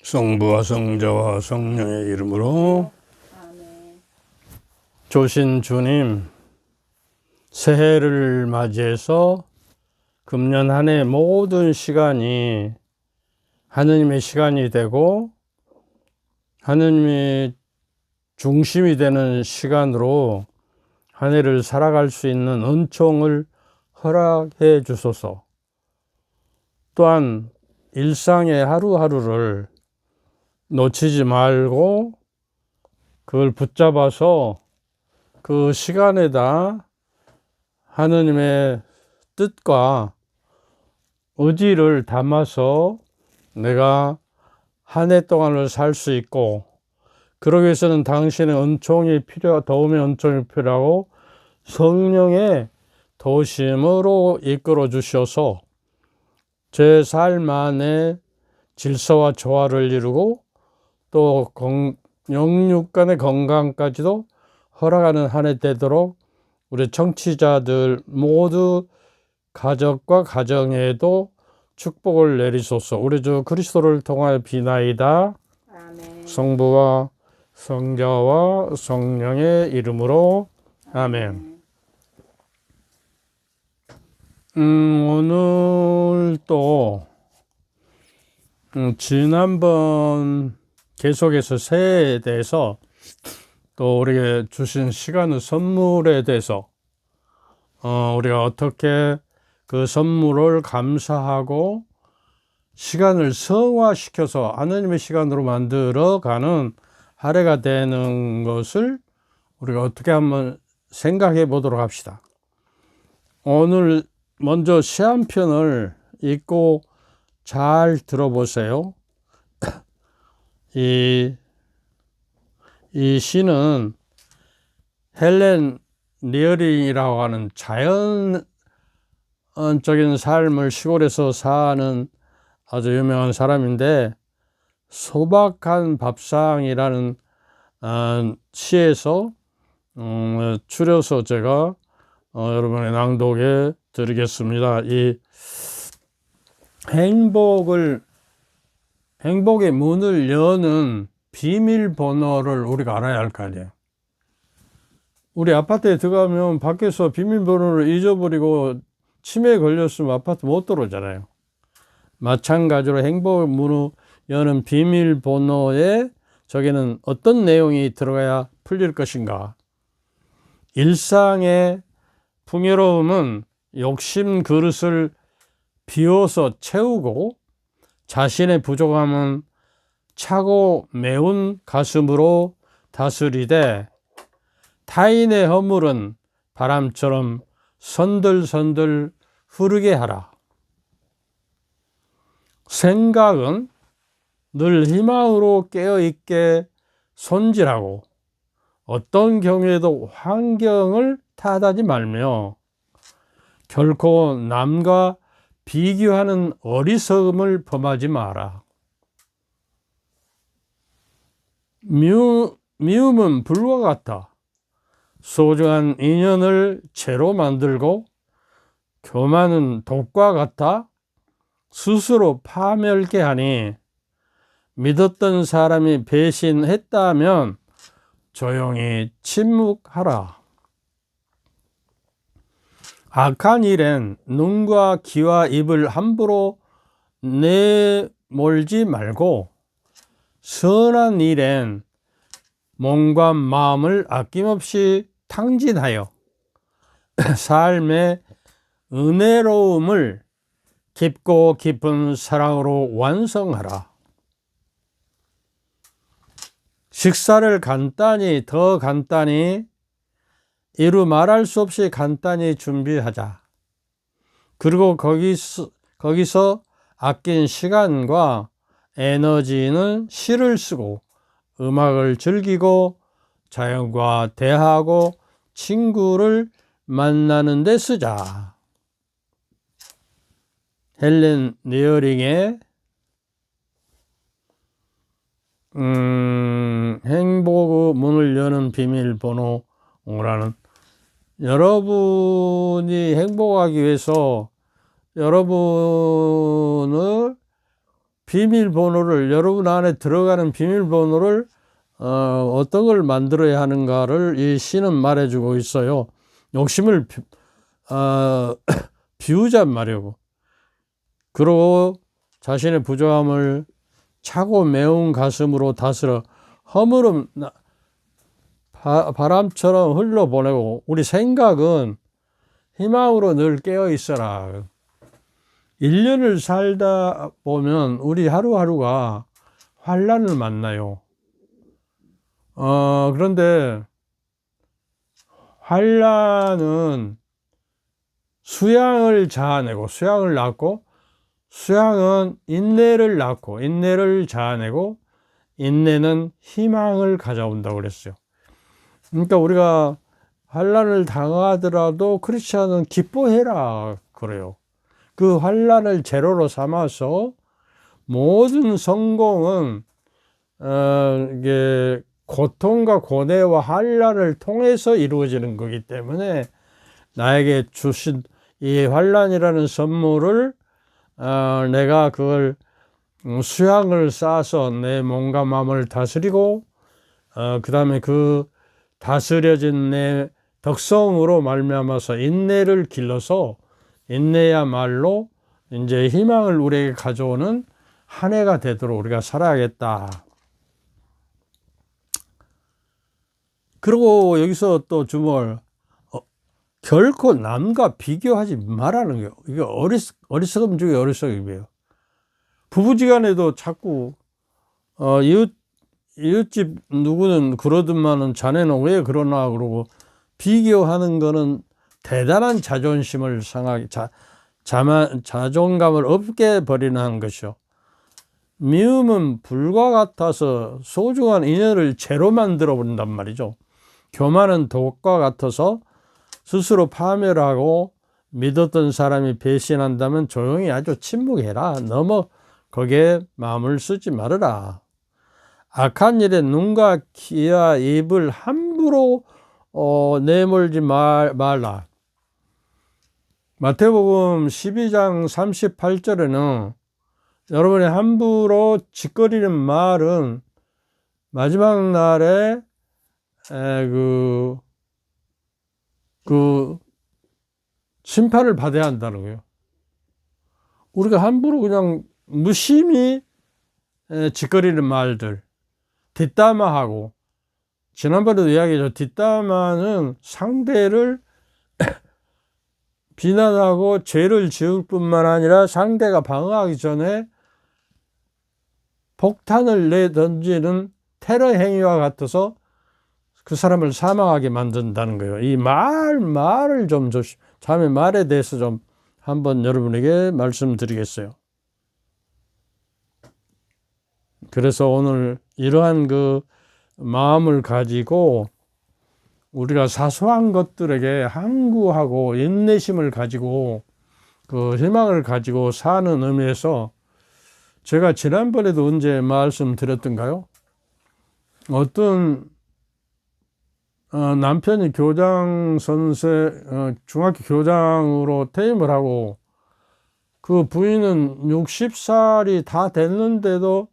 성부와 성자와 성령의 이름으로. 아멘. 조신 주님, 새해를 맞이해서 금년 한 해 모든 시간이 하느님의 시간이 되고 하느님의 중심이 되는 시간으로 한 해를 살아갈 수 있는 은총을 허락해 주소서. 또한 일상의 하루하루를 놓치지 말고 그걸 붙잡아서 그 시간에다 하느님의 뜻과 의지를 담아서 내가 한 해 동안을 살 수 있고, 그러기 위해서는 당신의 도움의 은총이 필요하고 성령의 도심으로 이끌어 주셔서 제 삶 안에 질서와 조화를 이루고 또 영육 간의 건강까지도 허락하는 한 해 되도록 우리 청취자들 모두 가족과 가정에도 축복을 내리소서. 우리 주 그리스도를 통하여 비나이다. 아멘. 성부와 성자와 성령의 이름으로 아멘. 오늘 또 지난번 계속해서 새해에 대해서 또 우리에게 주신 시간의 선물에 대해서 우리가 어떻게 그 선물을 감사하고 시간을 성화시켜서 하나님의 시간으로 만들어가는 한 해가 되는 것을 우리가 어떻게 한번 생각해 보도록 합시다. 오늘 먼저 시 한 편을 읽고 잘 들어보세요. 이 시는 헬렌 리어링이라고 하는 자연적인 삶을 시골에서 사는 아주 유명한 사람인데, 소박한 밥상이라는 시에서 추려서 제가 여러분의 낭독해 드리겠습니다. 이 행복의 문을 여는 비밀번호를 우리가 알아야 할 거 아니에요. 우리 아파트에 들어가면 밖에서 비밀번호를 잊어버리고 치매에 걸렸으면 아파트 못 들어오잖아요. 마찬가지로 행복의 문을 여는 비밀번호에 저기는 어떤 내용이 들어가야 풀릴 것인가. 일상의 풍요로움은 욕심 그릇을 비워서 채우고, 자신의 부족함은 차고 매운 가슴으로 다스리되, 타인의 허물은 바람처럼 선들선들 흐르게 하라. 생각은 늘 희망으로 깨어있게 손질하고 어떤 경우에도 환경을 탓하지 말며 결코 남과 비교하는 어리석음을 범하지 마라. 미움은 불과 같아 소중한 인연을 죄로 만들고, 교만은 독과 같아 스스로 파멸케 하니, 믿었던 사람이 배신했다면 조용히 침묵하라. 악한 일엔 눈과 귀와 입을 함부로 내몰지 말고, 선한 일엔 몸과 마음을 아낌없이 탕진하여 삶의 은혜로움을 깊고 깊은 사랑으로 완성하라. 식사를 더 간단히, 이루 말할 수 없이 간단히 준비하자. 그리고 거기서 아낀 시간과 에너지는 시를 쓰고 음악을 즐기고 자연과 대화하고 친구를 만나는 데 쓰자. 헬렌 리어링의 행복의 문을 여는 비밀번호라는, 여러분이 행복하기 위해서 여러분을 비밀번호를, 여러분 안에 들어가는 비밀번호를 어떤 걸 만들어야 하는가를 이 시는 말해주고 있어요. 욕심을 비우자 말이고, 그리고 자신의 부조함을 차고 매운 가슴으로 다스려 허물음 바람처럼 흘러보내고, 우리 생각은 희망으로 늘 깨어 있어라. 1년을 살다 보면 우리 하루하루가 환란을 만나요. 그런데 환란은 수양을 자아내고, 수양을 낳고, 수양은 인내를 낳고, 인내를 자아내고, 인내는 희망을 가져온다고 그랬어요. 그러니까 우리가 환란을 당하더라도 크리스찬은 기뻐해라 그래요. 그 환란을 재료로 삼아서 모든 성공은 이게 고통과 고뇌와 환란을 통해서 이루어지는 거기 때문에, 나에게 주신 이 환란이라는 선물을 내가 그걸 수양을 쌓아서 내 몸과 마음을 다스리고, 그 다음에 그 다스려진 내 덕성으로 말미암아서 인내를 길러서, 인내야말로 이제 희망을 우리에게 가져오는 한 해가 되도록 우리가 살아야겠다. 그리고 여기서 또 주뭘, 결코 남과 비교하지 말라는 거예요. 이게 어리석음 중에 어리석음이에요. 부부지간에도 자꾸 이웃집 누구는 그러더만은 자네는 왜 그러나 그러고 비교하는 거는 대단한 자존심을 상하게, 자존감을 없게 버리는 것이요. 미움은 불과 같아서 소중한 인연을 죄로 만들어 버린단 말이죠. 교만은 독과 같아서 스스로 파멸하고, 믿었던 사람이 배신한다면 조용히 아주 침묵해라. 너무 거기에 마음을 쓰지 말아라. 악한 일에 눈과 귀와 입을 함부로 내몰지 말라. 마태복음 12장 38절에는 여러분이 함부로 짓거리는 말은 마지막 날에 그 심판을 받아야 한다는 거예요. 우리가 함부로 그냥 무심히 짓거리는 말들, 뒷담화하고, 지난번에도 이야기했죠. 뒷담화는 상대를 비난하고 죄를 지을 뿐만 아니라 상대가 방어하기 전에 폭탄을 내던지는 테러 행위와 같아서 그 사람을 사망하게 만든다는 거예요. 이 말을 좀 자매 말에 대해서 좀 한번 여러분에게 말씀드리겠어요. 그래서 오늘 이러한 그 마음을 가지고 우리가 사소한 것들에게 항구하고 인내심을 가지고 그 희망을 가지고 사는 의미에서, 제가 지난번에도 언제 말씀드렸던가요? 어떤 남편이 교장 선생, 중학교 교장으로 퇴임을 하고, 그 부인은 60살이 다 됐는데도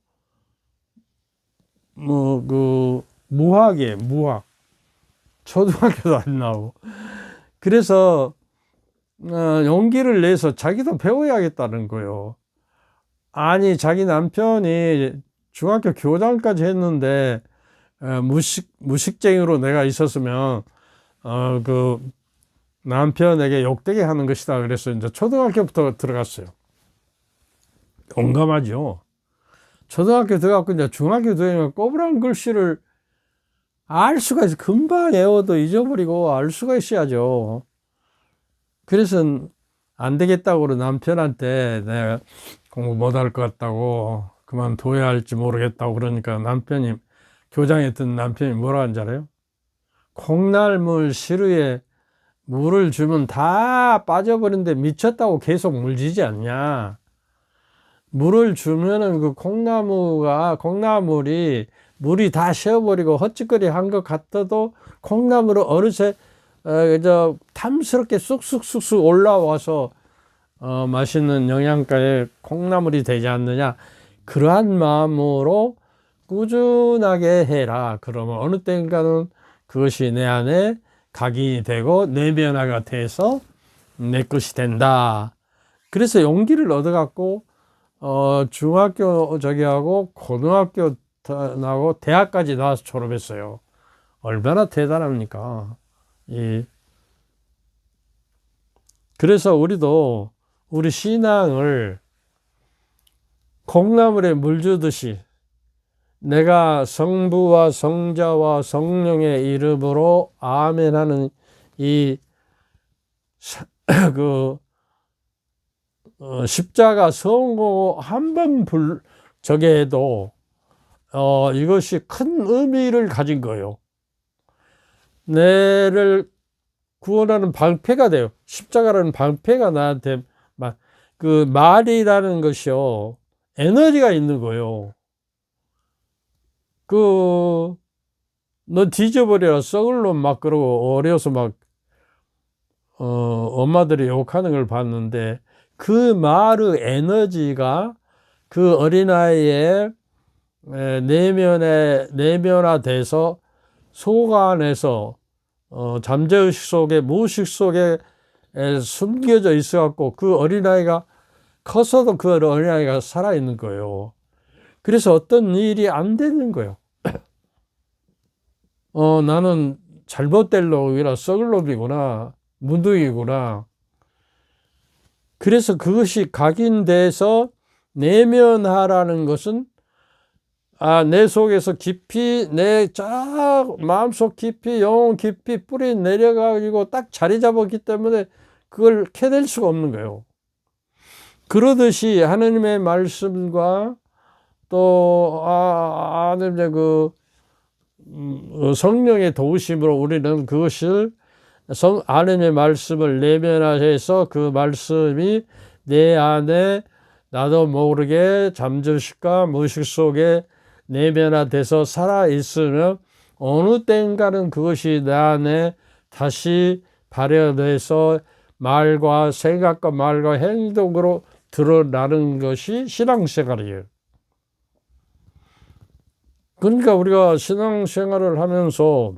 무학, 초등학교도 안 나오고, 그래서 용기를 내서 자기도 배워야겠다는 거예요. 아니, 자기 남편이 중학교 교장까지 했는데 무식쟁이로 내가 있었으면 그 남편에게 욕되게 하는 것이다. 그래서 이제 초등학교부터 들어갔어요. 용감하죠. 초등학교 들어갔고 이제 중학교 들어가면 꼬부랑 글씨를 알 수가 있어. 금방 외워도 잊어버리고 알 수가 있어야죠. 그래서 안 되겠다고 남편한테 내가 공부 못할 것 같다고, 그만둬야 할지 모르겠다고 그러니까 남편이, 교장했던 남편이 뭐라 하는지 알아요? 콩나물 시루에 물을 주면 다 빠져버리는데 미쳤다고 계속 물지지 않냐. 물을 주면은 그 콩나물이 물이 다 쉬어버리고 헛짓거리 한 것 같아도 콩나물은 어느새 탐스럽게 쑥쑥쑥쑥 올라와서 맛있는 영양가의 콩나물이 되지 않느냐. 그러한 마음으로 꾸준하게 해라. 그러면 어느 때인가는 그것이 내 안에 각인이 되고 내 변화가 돼서 내 것이 된다. 그래서 용기를 얻어갖고 중학교 저기 하고 고등학교 나고 대학까지 나와서 졸업했어요. 얼마나 대단합니까? 그래서 우리도 우리 신앙을 콩나물에 물 주듯이 내가 성부와 성자와 성령의 이름으로 아멘 하는 십자가 성공 한번 저게 해도 이것이 큰 의미를 가진 거예요. 내를 구원하는 방패가 돼요. 십자가라는 방패가 나한테 그 말이라는 것이요 에너지가 있는 거예요. 너 뒤져버려라 썩을 놈 막 그러고 어려서 막 엄마들이 욕하는 걸 봤는데 그 말의 에너지가 그 어린아이의 내면화돼서 속 안에서 잠재의식 속에 무의식 속에 숨겨져 있어 갖고 그 어린아이가 커서도 그 어린아이가 살아있는 거예요. 그래서 어떤 일이 안 되는 거예요. 나는 잘못될 놈이라 썩을 놈이구나 무능이구나. 그래서 그것이 각인돼서 내면화라는 것은 내 속에서 깊이 내 마음속 깊이 영혼 깊이 뿌리 내려가지고 딱 자리 잡았기 때문에 그걸 캐낼 수가 없는 거예요. 그러듯이 하나님의 말씀과 또 하나님의 성령의 도우심으로 우리는 그것을 하나님의 말씀을 내면화해서 그 말씀이 내 안에 나도 모르게 잠재의식과 무의식 속에 내면화돼서 살아있으면 어느 때인가는 그것이 내 안에 다시 발현돼서 말과 생각과 말과 행동으로 드러나는 것이 신앙생활이에요. 그러니까 우리가 신앙생활을 하면서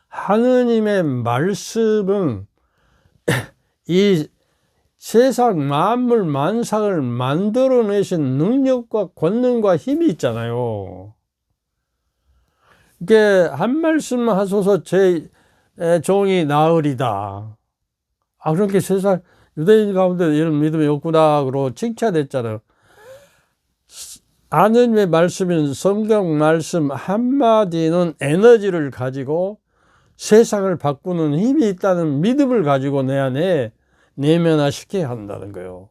하느님의 말씀은 이 세상 만물 만상을 만들어내신 능력과 권능과 힘이 있잖아요. 이게 한 말씀 하소서 제 종이 나으리다. 그렇게 세상 유대인 가운데 이런 믿음이 없구나 그러고 칭찬했잖아요. 하느님의 말씀인 성경 말씀 한마디는 에너지를 가지고 세상을 바꾸는 힘이 있다는 믿음을 가지고 내 안에 내면화시켜야 한다는 거예요.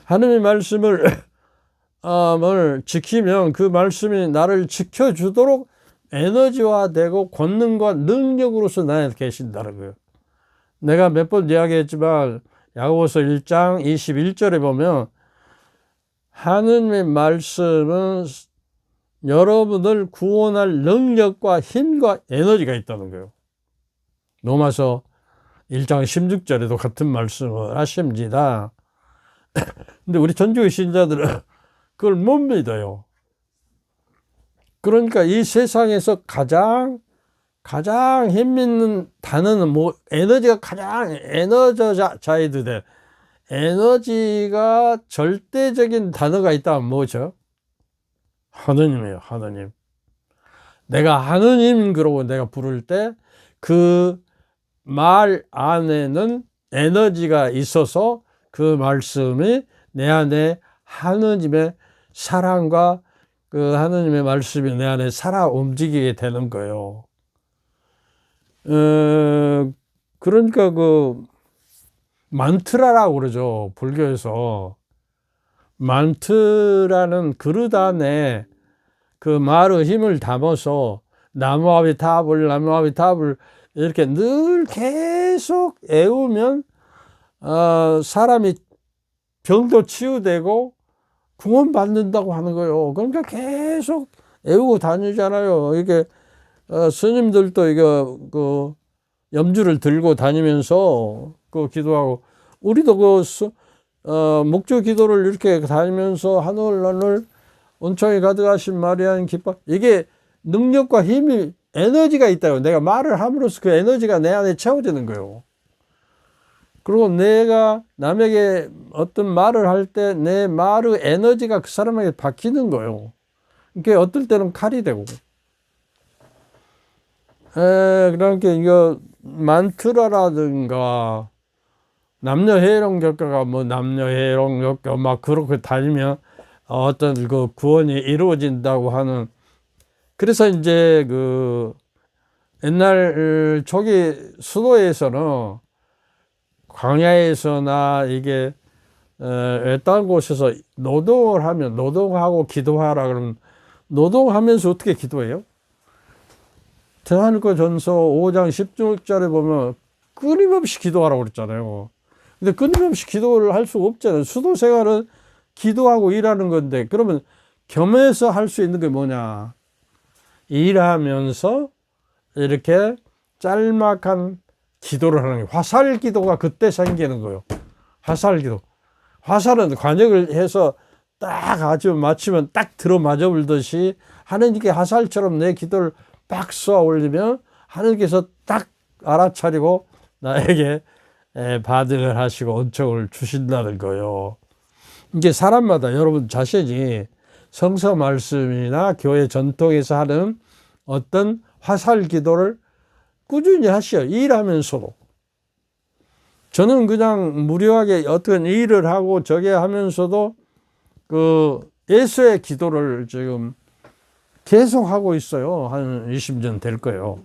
하나님의 말씀을 지키면 그 말씀이 나를 지켜주도록 에너지화되고 권능과 능력으로서 나에 계신다는 거예요. 내가 몇 번 이야기했지만 야고보서 1장 21절에 보면 하나님의 말씀은 여러분을 구원할 능력과 힘과 에너지가 있다는 거예요. 로마서 1장 16절에도 같은 말씀을 하십니다. 근데 우리 전주의 신자들은 그걸 못 믿어요. 그러니까 이 세상에서 가장 힘있는 단어는 에너지가 가장 에너저자이드 돼. 에너지가 절대적인 단어가 있다면 뭐죠? 하느님이에요, 하느님. 내가 하느님 그러고 내가 부를 때 그 말 안에는 에너지가 있어서 그 말씀이 내 안에 하느님의 사랑과 그 하느님의 말씀이 내 안에 살아 움직이게 되는 거예요. 그러니까 만트라라고 그러죠. 불교에서. 만트라는 그릇 안에 그 말의 힘을 담아서 나무아비 탑을 이렇게 늘 계속 애우면 사람이 병도 치유되고 구원받는다고 하는 거예요. 그러니까 계속 애우고 다니잖아요. 이게 스님들도 이거 염주를 들고 다니면서 기도하고 우리도 목주 기도를 이렇게 다니면서 하늘 온총이 가득하신 마리아는 기뻐. 이게 능력과 힘이 에너지가 있다고. 내가 말을 함으로써 그 에너지가 내 안에 채워지는 거예요. 그리고 내가 남에게 어떤 말을 할 때 내 말의 에너지가 그 사람에게 바뀌는 거예요. 이게 어떨 때는 칼이 되고. 그러니까 이거 만트라라든가 남녀회롱 격가가 뭐 남녀회롱 격가 막 그렇게 다니면 어떤 그 구원이 이루어진다고 하는. 그래서 이제 그 옛날 초기 수도에서는 광야에서나 이게 외딴 곳에서 노동을 하면 노동하고 기도하라 그러면 노동하면서 어떻게 기도해요? 대한민국 전서 5장 16절에 보면 끊임없이 기도하라고 그랬잖아요. 근데 끊임없이 기도를 할 수가 없잖아요. 수도 생활은 기도하고 일하는 건데, 그러면 겸해서 할 수 있는 게 뭐냐? 일하면서 이렇게 짤막한 기도를 하는 거예요. 화살 기도가 그때 생기는 거예요. 화살 기도. 화살은 관역을 해서 딱 아주 맞추면 딱 들어맞아 불듯이 하느님께 화살처럼 내 기도를 빡 쏘아 올리면 하느님께서 딱 알아차리고 나에게 반응을 하시고 은총을 주신다는 거예요. 이게 사람마다 여러분 자신이 성서 말씀이나 교회 전통에서 하는 어떤 화살 기도를 꾸준히 하셔요. 일하면서도. 저는 그냥 무료하게 어떤 일을 하고 저게 하면서도 그 예수의 기도를 지금 계속 하고 있어요. 한 20년 될 거예요.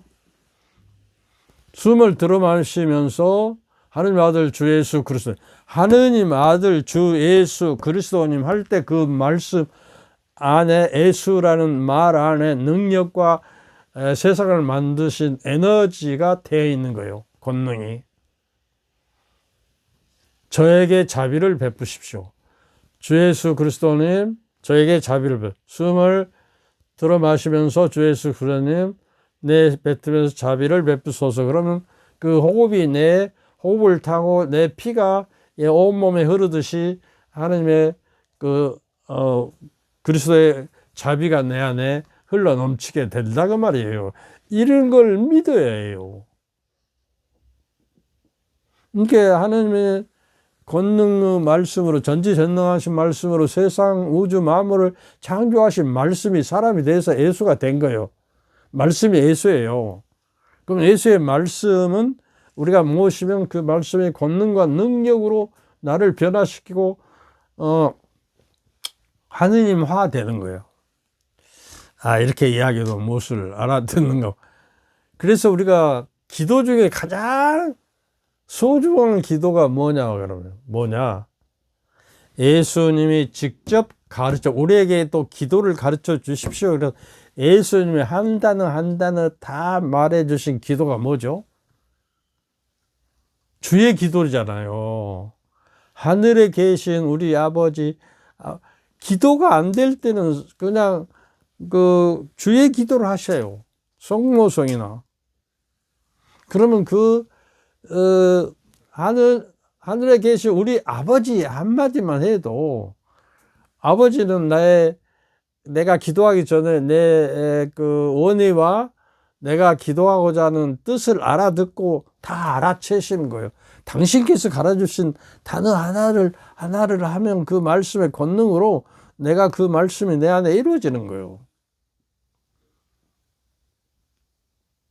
숨을 들어 마시면서 하느님 아들 주 예수 그리스도, 하느님 아들 주 예수 그리스도님 할 때 그 말씀 안에 예수라는 말 안에 능력과 세상을 만드신 에너지가 되어 있는 거예요. 권능이. 저에게 자비를 베푸십시오. 주 예수 그리스도님 저에게 자비를 숨을 들어 마시면서 주 예수 그리스도님 내 뱉으면서 자비를 베푸소서. 그러면 그 호흡이 내 호흡을 타고 내 피가 온몸에 흐르듯이 하나님의 그리스도의 자비가 내 안에 흘러 넘치게 된다 그 말이에요. 이런 걸 믿어야 해요. 이게 하나님의 권능의 말씀으로, 전지전능하신 말씀으로 세상 우주 만물을 창조하신 말씀이 사람이 돼서 예수가 된 거예요. 말씀이 예수예요. 그럼 예수의 말씀은 우리가 무엇이면 그 말씀의 권능과 능력으로 나를 변화시키고 하느님화 되는 거예요. 이렇게 이야기도 무엇을 알아듣는가. 그래서 우리가 기도 중에 가장 소중한 기도가 뭐냐 그러면 뭐냐? 예수님이 직접 우리에게 또 기도를 가르쳐 주십시오. 그래서 예수님이 한 단어 한 단어 다 말해 주신 기도가 뭐죠? 주의 기도잖아요. 하늘에 계신 우리 아버지. 기도가 안 될 때는 그냥 그 주의 기도를 하셔요. 성모성이나. 그러면 하늘에 계신 우리 아버지 한마디만 해도, 아버지는 내가 기도하기 전에 내 그 원의와 내가 기도하고자 하는 뜻을 알아듣고 다 알아채시는 거예요. 당신께서 가르쳐주신 단어 하나를 하면 그 말씀의 권능으로 내가 그 말씀이 내 안에 이루어지는 거예요.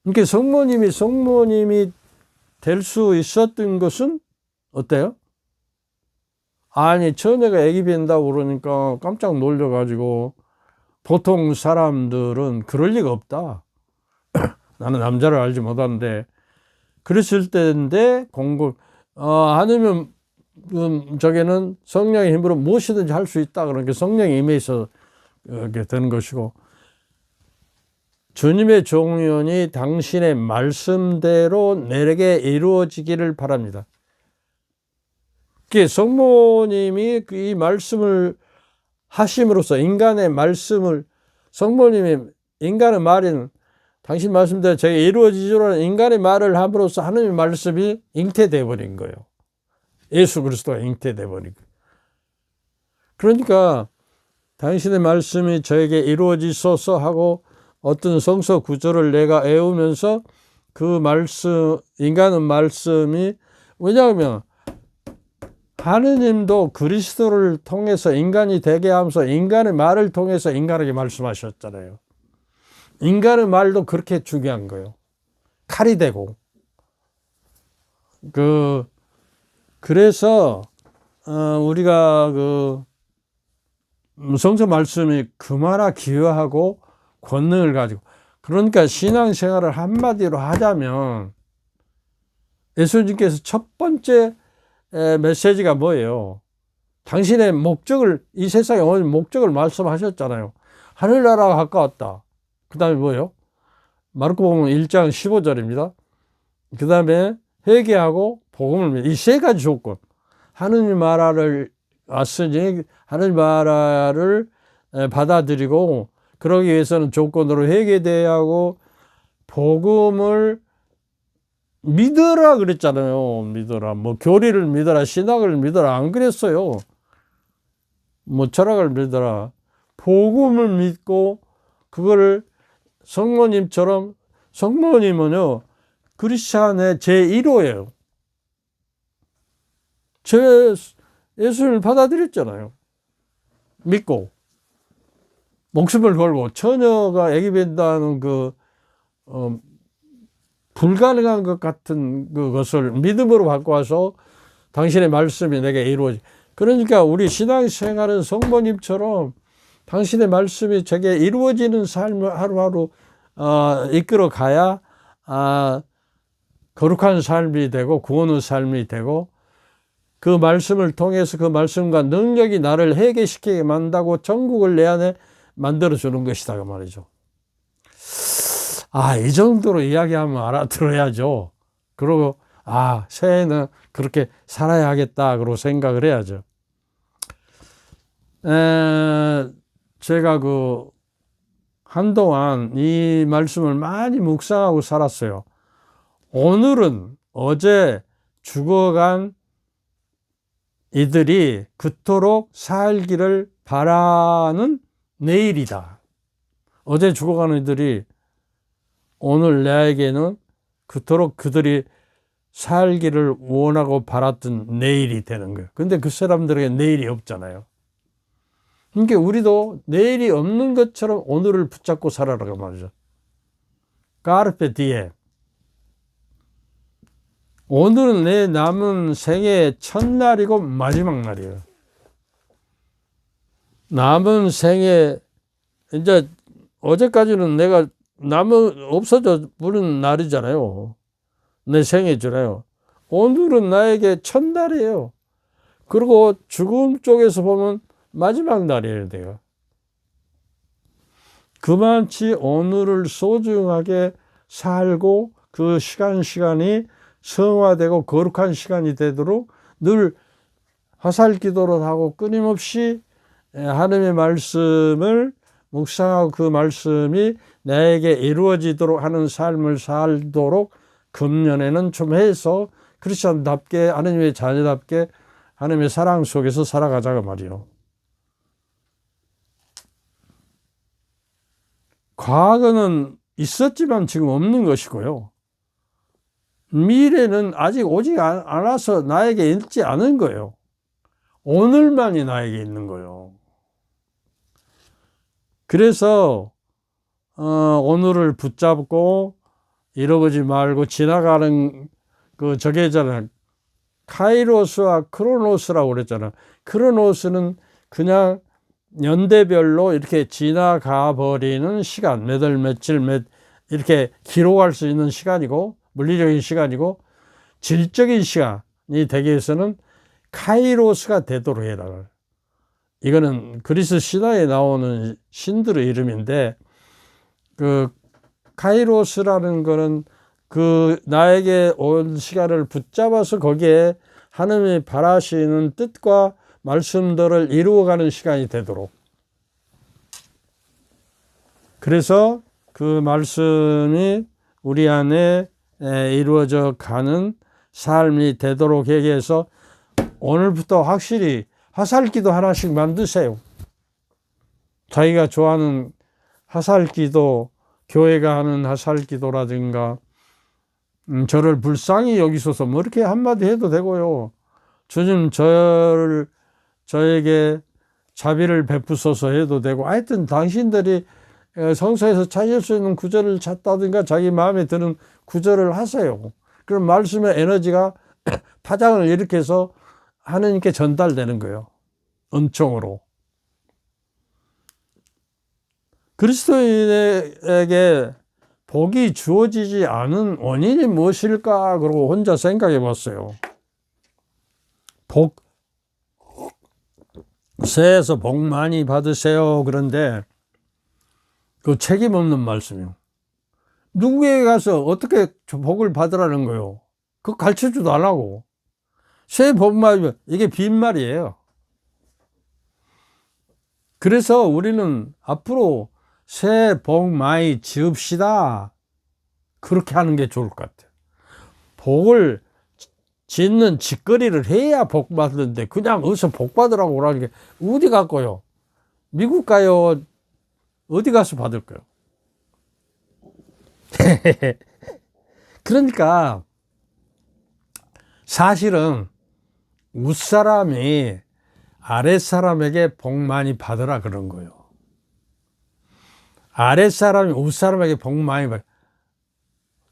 그러니까 성모님이 될 수 있었던 것은 어때요? 처녀가 아기 뵌다고 그러니까 깜짝 놀려가지고, 보통 사람들은 그럴 리가 없다. 나는 남자를 알지 못하는데, 그랬을 때인데, 아니면, 저게는 성령의 힘으로 무엇이든지 할 수 있다. 그러니까 성령이 임해서 이렇게 되는 것이고, 주님의 종연이 당신의 말씀대로 내게 이루어지기를 바랍니다. 성모님이 이 말씀을 하심으로써 인간의 말씀을, 성모님이 인간의 말인 당신 말씀대로 저게 이루어지지라는 인간의 말을 함으로써 하나님의 말씀이 잉태되어 버린 거예요. 예수 그리스도가 잉태되어 버린 거예요. 그러니까 당신의 말씀이 저에게 이루어지소서 하고 어떤 성서 구절을 내가 외우면서 그 말씀, 인간의 말씀이, 왜냐하면 하느님도 그리스도를 통해서 인간이 되게 하면서 인간의 말을 통해서 인간에게 말씀하셨잖아요. 인간의 말도 그렇게 중요한 거예요. 칼이 되고. 그래서 우리가 성서 말씀이 그마나 기여하고 권능을 가지고, 그러니까 신앙생활을 한마디로 하자면 예수님께서 첫 번째 메시지가 뭐예요? 당신의 목적을, 이 세상에 온 목적을 말씀하셨잖아요. 하늘나라가 가까웠다. 그 다음에 뭐예요? 마르코복음 1장 15절입니다. 그 다음에 회개하고 복음을 믿는, 이 세 가지 조건. 하느님 나라를 왔으니 하느님 나라를 받아들이고, 그러기 위해서는 조건으로 회개돼야 하고 복음을 믿어라 그랬잖아요. 믿어라. 뭐 교리를 믿어라, 신학을 믿어라 안 그랬어요. 뭐 철학을 믿어라. 복음을 믿고 그거를 성모님처럼, 성모님은요 크리스찬의 제1호예요. 예수님을 받아들였잖아요. 믿고 목숨을 걸고, 처녀가 아기 뵌다는 불가능한 것 같은 그것을 믿음으로 바꿔서 당신의 말씀이 내게 이루어지. 그러니까 우리 신앙생활은 성모님처럼 당신의 말씀이 제게 이루어지는 삶을 하루하루 이끌어 가야 거룩한 삶이 되고 구원의 삶이 되고, 그 말씀을 통해서 그 말씀과 능력이 나를 회개시키게 만다고 천국을 내 안에 만들어주는 것이다 그 말이죠. 이 정도로 이야기하면 알아들어야죠. 그리고 새해는 그렇게 살아야 하겠다 그러고 생각을 해야죠. 제가 한동안 이 말씀을 많이 묵상하고 살았어요. 오늘은 어제 죽어간 이들이 그토록 살기를 바라는 내일이다. 어제 죽어가는 이들이 오늘 나에게는 그토록 그들이 살기를 원하고 바랐던 내일이 되는 거예요. 근데 그 사람들에게 내일이 없잖아요. 그러니까 우리도 내일이 없는 것처럼 오늘을 붙잡고 살아라고 말이죠. 까르페 디엠. 오늘은 내 남은 생의 첫날이고 마지막 날이에요. 남은 생에, 이제 어제까지는 내가 없어져 버린 날이잖아요. 내 생애잖아요. 오늘은 나에게 첫날이에요. 그리고 죽음 쪽에서 보면 마지막 날이에요, 내가. 그만치 오늘을 소중하게 살고 그 시간이 성화되고 거룩한 시간이 되도록 늘 화살 기도를 하고 끊임없이 하나님의 말씀을 묵상하고 그 말씀이 나에게 이루어지도록 하는 삶을 살도록 금년에는 좀 해서 크리스천답게, 하나님의 자녀답게 하나님의 사랑 속에서 살아가자고 말이요. 과거는 있었지만 지금 없는 것이고요. 미래는 아직 오지 않아서 나에게 있지 않은 거예요. 오늘만이 나에게 있는 거예요. 그래서 오늘을 붙잡고 잃어버리지 말고, 지나가는 저게잖아요. 카이로스와 크로노스라고 그랬잖아요. 크로노스는 그냥 연대별로 이렇게 지나가 버리는 시간, 몇 월 며칠 이렇게 기록할 수 있는 시간이고, 물리적인 시간이고, 질적인 시간이 되기 위해서는 카이로스가 되도록 해라. 이거는 그리스 신화에 나오는 신들의 이름인데, 카이로스라는 거는 나에게 온 시간을 붙잡아서 거기에 하나님이 바라시는 뜻과 말씀들을 이루어가는 시간이 되도록. 그래서 그 말씀이 우리 안에 이루어져 가는 삶이 되도록 얘기해서, 오늘부터 확실히 화살기도 하나씩 만드세요. 자기가 좋아하는 화살기도, 교회가 하는 화살기도라든가, 저를 불쌍히 여기소서, 뭐 이렇게 한마디 해도 되고요. 주님 저에게 자비를 베푸소서 해도 되고, 하여튼 당신들이 성서에서 찾을 수 있는 구절을 찾다든가 자기 마음에 드는 구절을 하세요. 그럼 말씀의 에너지가 파장을 일으켜서 하느님께 전달되는 거예요. 은총으로. 그리스도인에게 복이 주어지지 않은 원인이 무엇일까? 그러고 혼자 생각해 봤어요. 새해에서 복 많이 받으세요. 그런데 그 책임 없는 말씀이요. 누구에게 가서 어떻게 복을 받으라는 거요? 그거 가르쳐주도 안 하고. 새해 복 많이, 이게 빈말이에요. 그래서 우리는 앞으로 새해 복 많이 지읍시다. 그렇게 하는 게 좋을 것 같아요. 복을 짓는 짓거리를 해야 복 받는데 그냥 어디서 복 받으라고 오라는 게 어디 갈거요? 미국 가요? 어디 가서 받을 거요? 그러니까 사실은 윗사람이 아랫사람에게 복 많이 받으라 그런 거예요. 아랫사람이 윗사람에게 복 많이 받.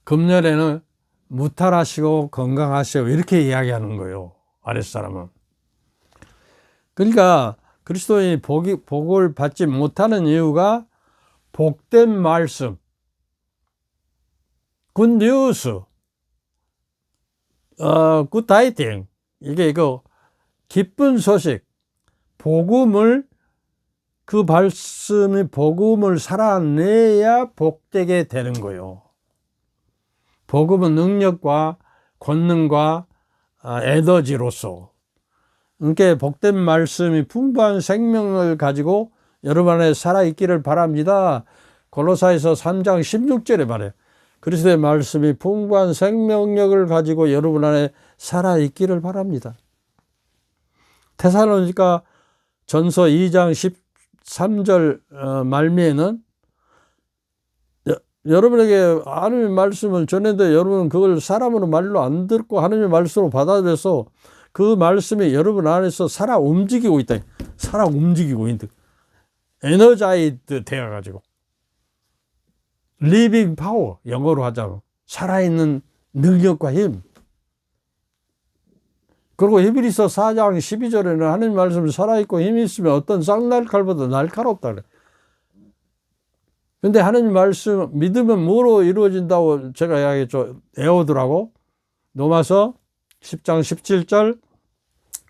금년에는 무탈하시고 건강하시고 이렇게 이야기하는 거예요. 아랫사람은. 그러니까 그리스도인이 복을 받지 못하는 이유가 복된 말씀, 굿뉴스, 굿타이팅, 이게 이거 기쁜 소식, 복음을, 그 말씀이 복음을 살아내야 복되게 되는 거예요. 복음은 능력과 권능과 에너지로서, 그러니까 복된 말씀이 풍부한 생명을 가지고 여러분 안에 살아있기를 바랍니다. 골로새서 3장 16절에 말해요. 그리스도의 말씀이 풍부한 생명력을 가지고 여러분 안에 살아있기를 바랍니다. 데살로니가 전서 2장 13절 말미에는 여러분에게 하나님의 말씀을 전했는데 여러분은 그걸 사람으로 말로 안 듣고 하나님의 말씀으로 받아들여서 그 말씀이 여러분 안에서 살아 움직이고 있다. 살아 움직이고 있다. 에너자이드 되어가지고. 리빙 파워, 영어로 하자면 살아있는 능력과 힘. 그리고 히브리서 4장 12절에는 하나님 말씀이 살아있고 힘이 있으면 어떤 쌍날칼보다 날카롭다 그래. 근데 하나님 말씀 믿으면 뭐로 이루어진다고 제가 이야기했죠. 에오드라고. 로마서 10장 17절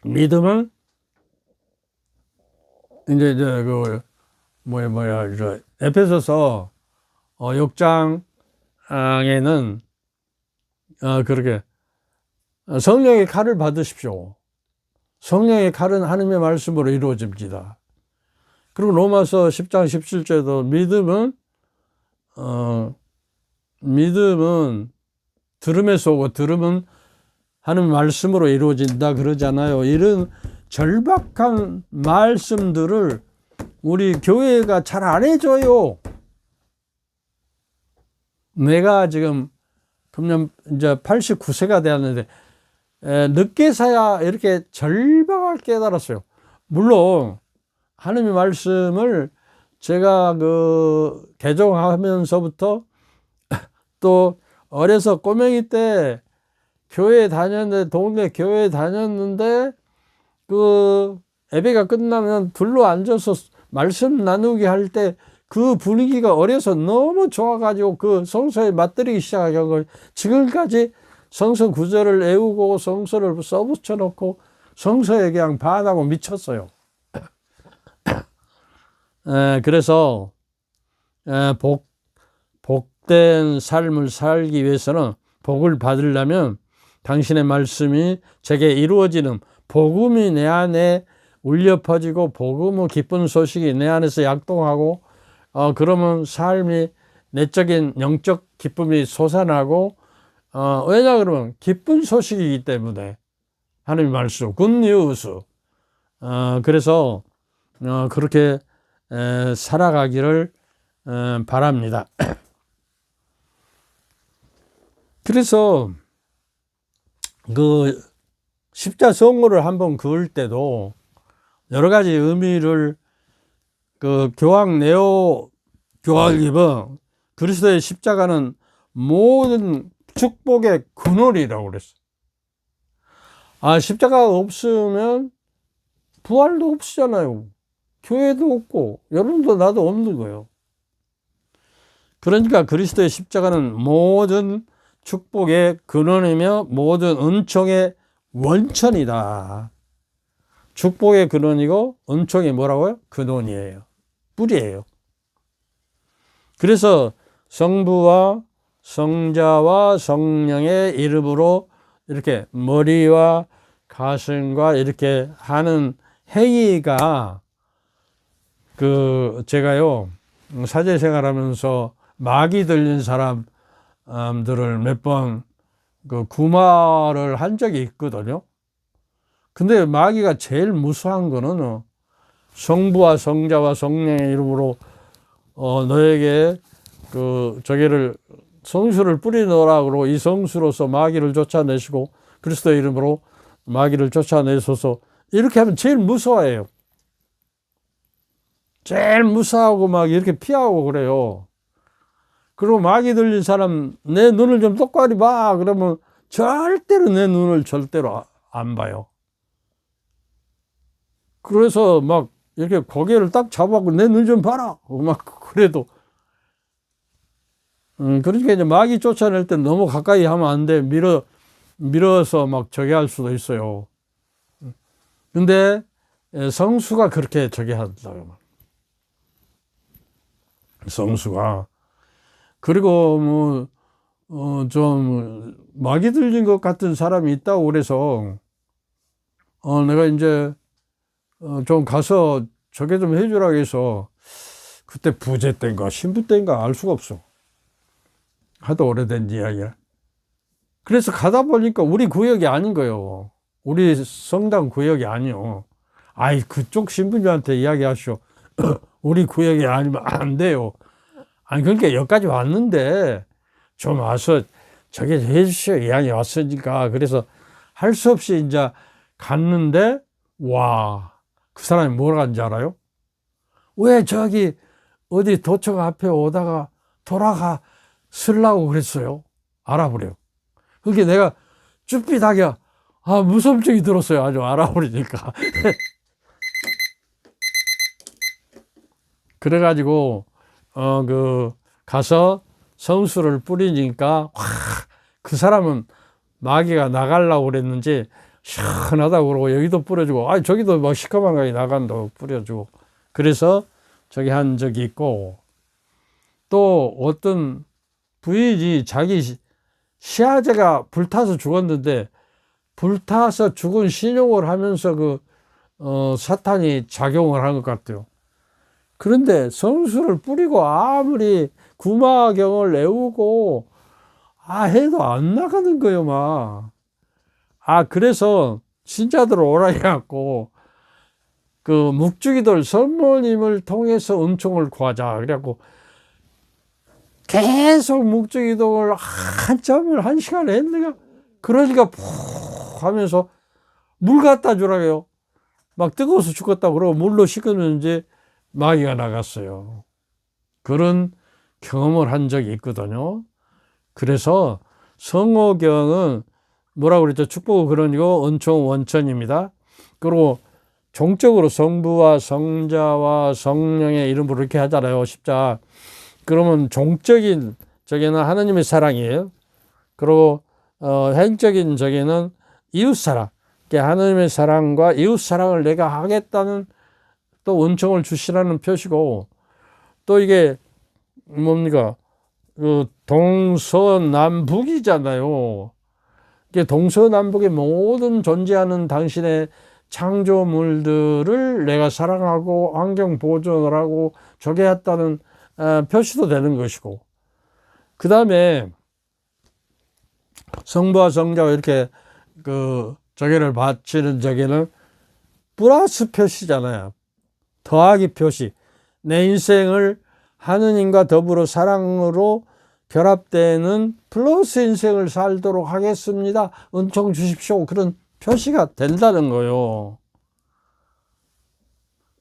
믿음은 이제 그 에페소서 6장에는 그렇게 성령의 칼을 받으십시오. 성령의 칼은 하나님의 말씀으로 이루어집니다. 그리고 로마서 10장 17절에도 믿음은 들음에서 오고 들음은 하는 말씀으로 이루어진다 그러잖아요. 이런 절박한 말씀들을 우리 교회가 잘 안 해줘요. 내가 지금 금년 이제 89세가 되었는데 늦게서야 이렇게 절박하게 깨달았어요. 물론 하나님의 말씀을 제가 개종하면서부터 또 어려서 꼬맹이 때 교회에 다녔는데, 동네 교회에 다녔는데 예배가 끝나면 둘러 앉아서 말씀 나누기 할 때 그 분위기가 어려서 너무 좋아가지고 그 성서에 맞들이기 시작한 거예요. 지금까지 성서 구절을 외우고 성서를 써붙여 놓고 성서에 그냥 반하고 미쳤어요. 그래서 복된 삶을 살기 위해서는, 복을 받으려면 당신의 말씀이 제게 이루어지는, 복음이 내 안에 울려 퍼지고 복음의 기쁜 소식이 내 안에서 약동하고 그러면 삶이, 내적인 영적 기쁨이 솟아나고 왜냐 그러면 기쁜 소식이기 때문에. 하나님의 말씀, 굿뉴스, 그래서 그렇게 살아가기를 바랍니다. 그래서 그 십자성호를 한번 그을 때도 여러 가지 의미를 그 교황 네오 교황님은 그리스도의 십자가는 모든 축복의 근원이라고 그랬어요. 십자가가 없으면 부활도 없잖아요. 교회도 없고 여러분도 나도 없는 거예요. 그러니까 그리스도의 십자가는 모든 축복의 근원이며 모든 은총의 원천이다. 축복의 근원이고 은총이 뭐라고요? 근원이에요. 뿌리예요. 그래서 성부와 성자와 성령의 이름으로 이렇게 머리와 가슴과 이렇게 하는 행위가 제가요 사제 생활하면서 마귀 들린 사람들을 몇 번 구마를 한 적이 있거든요. 근데 마귀가 제일 무서운 거는 성부와 성자와 성령의 이름으로 너에게 저기를 성수를 뿌리 넣으라 그러고 이 성수로서 마귀를 쫓아내시고 그리스도의 이름으로 마귀를 쫓아내소서 이렇게 하면 제일 무서워해요. 제일 무서워하고 막 이렇게 피하고 그래요. 그리고 마귀 들린 사람 내 눈을 좀 똑바로 봐 그러면 절대로 내 눈을 절대로 안 봐요. 그래서 막 이렇게 고개를 딱 잡아갖고 내 눈 좀 봐라 막 그래도 그러니까 이제 마귀 쫓아낼 때 너무 가까이 하면 안 돼. 밀어서 막 저기 할 수도 있어요. 근데 성수가 그렇게 저기 한다고. 성수가. 그리고 좀 마귀 들린 것 같은 사람이 있다고 그래서 내가 이제 좀 가서 저게 좀 해주라고 해서 그때 부제 때인가 신부 때인가 알 수가 없어. 하도 오래된 이야기야. 그래서 가다 보니까 우리 구역이 아닌 거예요. 우리 성당 구역이 아니요. 그쪽 신부님한테 이야기하시오. 우리 구역이 아니면 안 돼요. 그러니까 여기까지 왔는데 좀 와서 저게 해주시오. 이야기 왔으니까. 그래서 할 수 없이 이제 갔는데 그 사람이 뭐라 하는지 알아요? 왜 저기 어디 도청 앞에 오다가 돌아가 쓰려고 그랬어요? 알아버려요. 그게 내가 쭈삣하게 무섭증이 들었어요. 아주 알아버리니까. 그래가지고 가서 성수를 뿌리니까 그 사람은 마귀가 나가려고 그랬는지 시원하다고 그러고 여기도 뿌려주고 저기도 막 시커먼 가게 나간다고 뿌려주고 그래서 저기 한 적이 있고 또 어떤 부인이 자기 시아제가 불타서 죽었는데 불타서 죽은 신용을 하면서 사탄이 작용을 한 것 같아요. 그런데 성수를 뿌리고 아무리 구마경을 외우고 해도 안 나가는 거예요 막. 그래서 신자들 오라 해갖고 묵주기들 성모님을 통해서 은총을 구하자 그래갖고 계속 묵주기도를 한참을 1시간 했는가 그러니까 푹 하면서 물 갖다 주라고요. 막 뜨거워서 죽겠다 그러고 물로 씻었는지 마귀가 나갔어요. 그런 경험을 한 적이 있거든요. 그래서 성호경은 뭐라고 그랬죠? 축복은 근원이고 은총 원천입니다. 그리고 종적으로 성부와 성자와 성령의 이름으로 이렇게 하잖아요. 십자. 그러면 종적인 저기는 하나님의 사랑이에요. 그리고 행적인 저기는 이웃사랑. 하나님의 사랑과 이웃사랑을 내가 하겠다는 또 은총을 주시라는 표시고 또 이게 뭡니까? 동서남북이잖아요. 동서남북의 모든 존재하는 당신의 창조물들을 내가 사랑하고 환경 보존을 하고 저게 했다는 표시도 되는 것이고 그 다음에 성부와 성자와 이렇게 저기를 바치는 저기는 플러스 표시잖아요. 더하기 표시. 내 인생을 하느님과 더불어 사랑으로 결합되는 플러스 인생을 살도록 하겠습니다. 은총 주십시오. 그런 표시가 된다는 거요.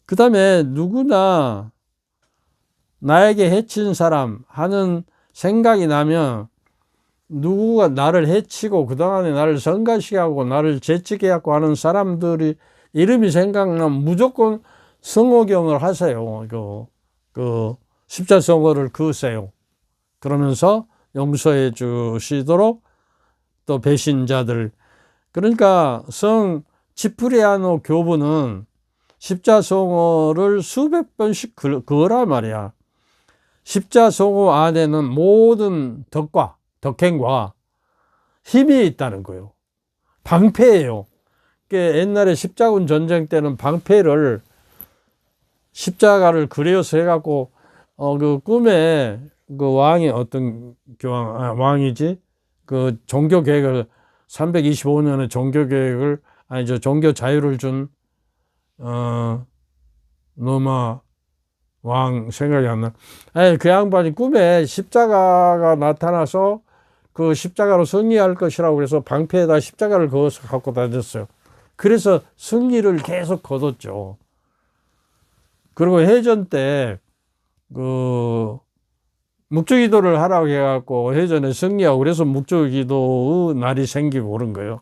그 다음에 누구나 나에게 해친 사람 하는 생각이 나면 누구가 나를 해치고 그동안에 나를 성가시하고 나를 재치게 하고 하는 사람들이 이름이 생각나면 무조건 성호경을 하세요. 그 십자성호를 그으세요. 그러면서 용서해 주시도록 또 배신자들. 그러니까 성 지프리아노 교부는 십자성호를 수백 번씩 그으라 말이야. 십자성호 안에는 모든 덕행과 힘이 있다는 거예요. 방패예요. 옛날에 십자군 전쟁 때는 방패를 십자가를 그려서 해갖고 그 꿈에 그 왕이 어떤 왕이지 그 종교 계획을 325년의 종교 계획을 종교 자유를 준 노마 왕 생각이 안 나. 그 양반이 꿈에 십자가가 나타나서 그 십자가로 승리할 것이라고 그래서 방패에다 십자가를 그어서 갖고 다녔어요. 그래서 승리를 계속 거뒀죠. 그리고 해전 때 그 묵주기도를 하라고 해갖고 해전에 승리하고 그래서 묵주기도의 날이 생기고 그런 거예요.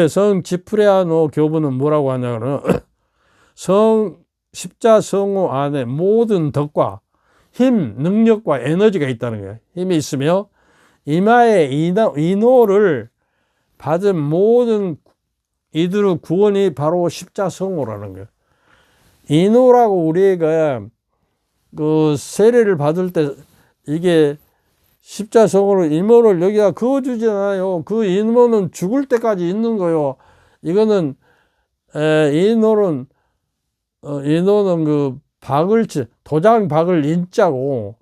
성 지프레아노 교부는 뭐라고 하냐면 십자성호 안에 모든 덕과 힘, 능력과 에너지가 있다는 거예요. 힘이 있으며 이마에 인호를 받은 모든 이들의 구원이 바로 십자성호라는 거예요. 인호라고 우리가 그 세례를 받을 때 이게 십자성호로 인호를 여기다 그어주잖아요. 그 인호는 죽을 때까지 있는 거예요. 이거는 인호는 그 도장 박을 인자고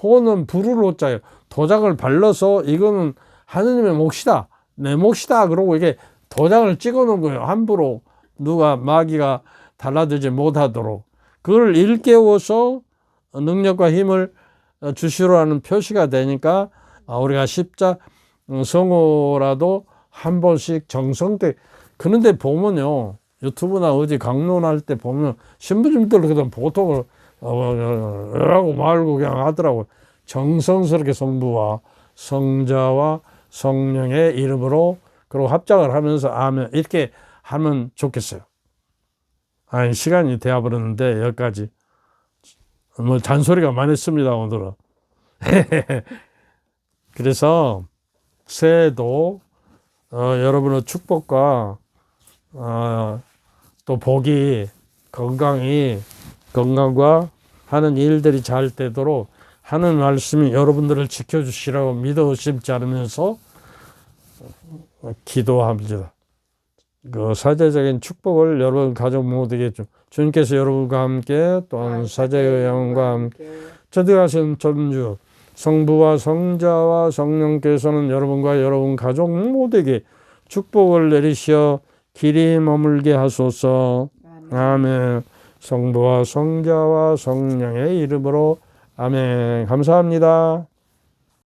호는 부를 호자예요. 도장을 발라서 이거는 하느님의 몫이다. 내 몫이다. 그러고 이게 도장을 찍어 놓은 거예요. 함부로 누가 마귀가 달라들지 못하도록. 그걸 일깨워서 능력과 힘을 주시라는 표시가 되니까 우리가 십자성호라도 한 번씩 정성되. 그런데 보면요. 유튜브나 어디 강론할 때 보면 신부님들 그냥 보통을 라고 말고 그냥 하더라고요. 정성스럽게 성부와 성자와 성령의 이름으로 그리고 합작을 하면서 아멘 이렇게 하면 좋겠어요. 시간이 되어버렸는데 여기까지 뭐 잔소리가 많았습니다 오늘은. 그래서 새해도 여러분의 축복과 또 복이 건강과 하는 일들이 잘 되도록 하는 말씀이 여러분들을 지켜주시라고 믿어 의심치 않으면서 기도합니다. 그 사제적인 축복을 여러분 가족 모두에게 주님께서 여러분과 함께 또한 사제의 영과 함께 저들하신 전주 성부와 성자와 성령께서는 여러분과 여러분 가족 모두에게 축복을 내리시어 길이 머물게 하소서. 아멘. 성부와 성자와 성령의 이름으로 아멘. 감사합니다.